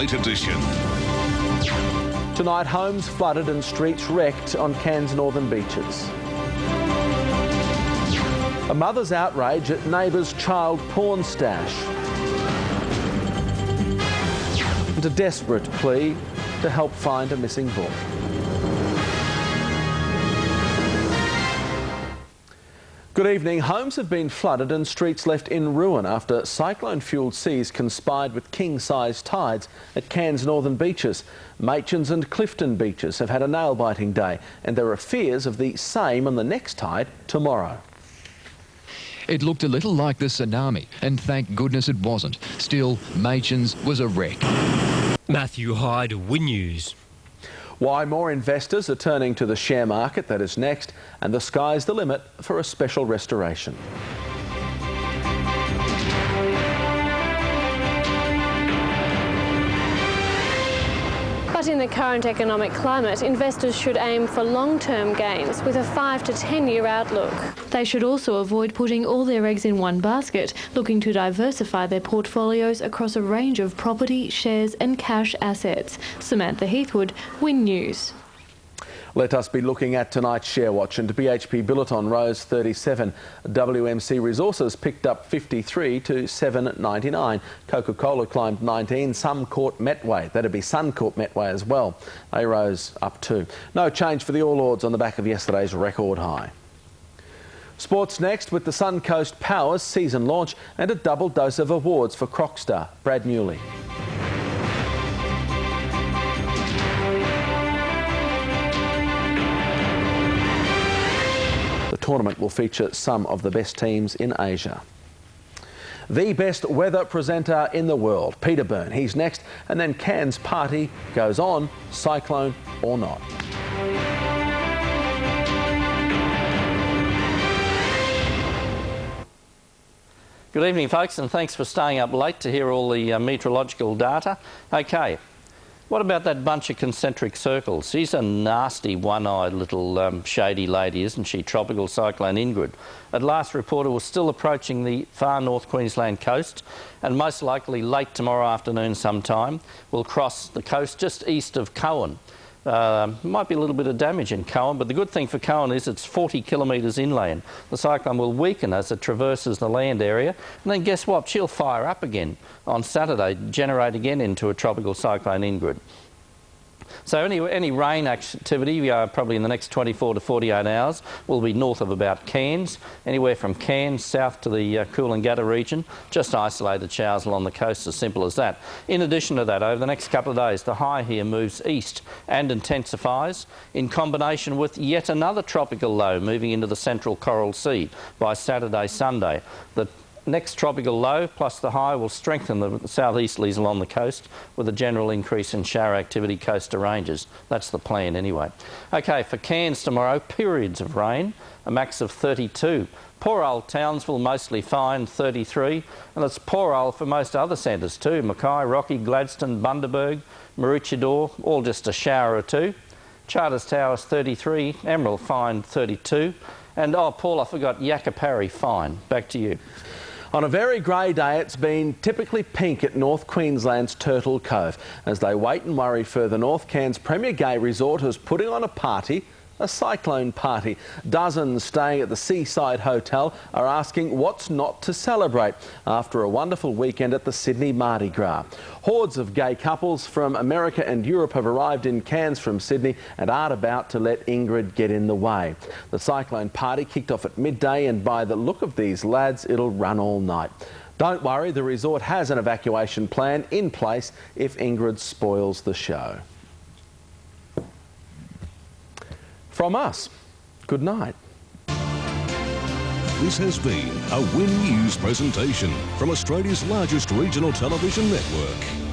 Late Edition. Tonight, homes flooded and streets wrecked on Cairns' northern beaches. A mother's outrage at neighbour's child porn stash. And a desperate plea to help find a missing boy. Good evening. Homes have been flooded and streets left in ruin after cyclone-fuelled seas conspired with king-size tides at Cairns' northern beaches. Machin's and Clifton beaches have had a nail-biting day, and there are fears of the same on the next tide tomorrow. It looked a little like the tsunami, and thank goodness it wasn't. Still, Machin's was a wreck. Matthew Hyde, Win News. Why more investors are turning to the share market, that is next, and the sky's the limit for a special restoration. But in the current economic climate, investors should aim for long-term gains with a 5 to 10-year outlook. They should also avoid putting all their eggs in one basket, looking to diversify their portfolios across a range of property, shares and cash assets. Samantha Heathwood, Win News. Let us be looking at tonight's Share Watch, and BHP Billiton rose 37. WMC Resources picked up 53 to 7.99. Coca-Cola climbed 19. Suncorp Metway, that'd be Suncorp Metway as well. They rose up 2. No change for the All Ords on the back of yesterday's record high. Sports next with the Suncoast Powers season launch and a double dose of awards for Crocstar. Brad Newley. The tournament will feature some of the best teams in Asia. The best weather presenter in the world, Peter Byrne. He's next, and then Cairns party goes on, cyclone or not. Good evening, folks, and thanks for staying up late to hear all the meteorological data. Okay. What about that bunch of concentric circles? She's a nasty, one-eyed little shady lady, isn't she? Tropical cyclone Ingrid. At last reported, was still approaching the far North Queensland coast, and most likely late tomorrow afternoon sometime will cross the coast just east of Cowan. Might be a little bit of damage in Cowan, but the good thing for Cowan is it's 40 kilometres inland. The cyclone will weaken as it traverses the land area, and then guess what? She'll fire up again on Saturday, generate again into a tropical cyclone Ingrid. So any rain activity, probably in the next 24 to 48 hours, will be north of about Cairns, anywhere from Cairns south to the Coolangatta region, just isolated showers along the coast, as simple as that. In addition to that, over the next couple of days, the high here moves east and intensifies in combination with yet another tropical low moving into the central Coral Sea by Saturday, Sunday. The next tropical low plus the high will strengthen the southeasterlies along the coast with a general increase in shower activity coast to ranges. That's the plan anyway. Okay, for Cairns tomorrow, periods of rain, a max of 32. Poor old Townsville mostly fine, 33, and it's poor old for most other centres too. Mackay, Rocky, Gladstone, Bundaberg, Maroochydore, all just a shower or two. Charters Towers 33, Emerald fine 32, and oh Paul, I forgot, Yakapari fine. Back to you. On a very grey day, it's been typically pink at North Queensland's Turtle Cove. As they wait and worry further north, Cairns' Premier Gay Resort is putting on a party, a cyclone party. Dozens staying at the Seaside Hotel are asking what's not to celebrate after a wonderful weekend at the Sydney Mardi Gras. Hordes of gay couples from America and Europe have arrived in Cairns from Sydney and aren't about to let Ingrid get in the way. The cyclone party kicked off at midday, and by the look of these lads, it'll run all night. Don't worry, the resort has an evacuation plan in place if Ingrid spoils the show. From us, good night. This has been a Win News presentation from Australia's largest regional television network.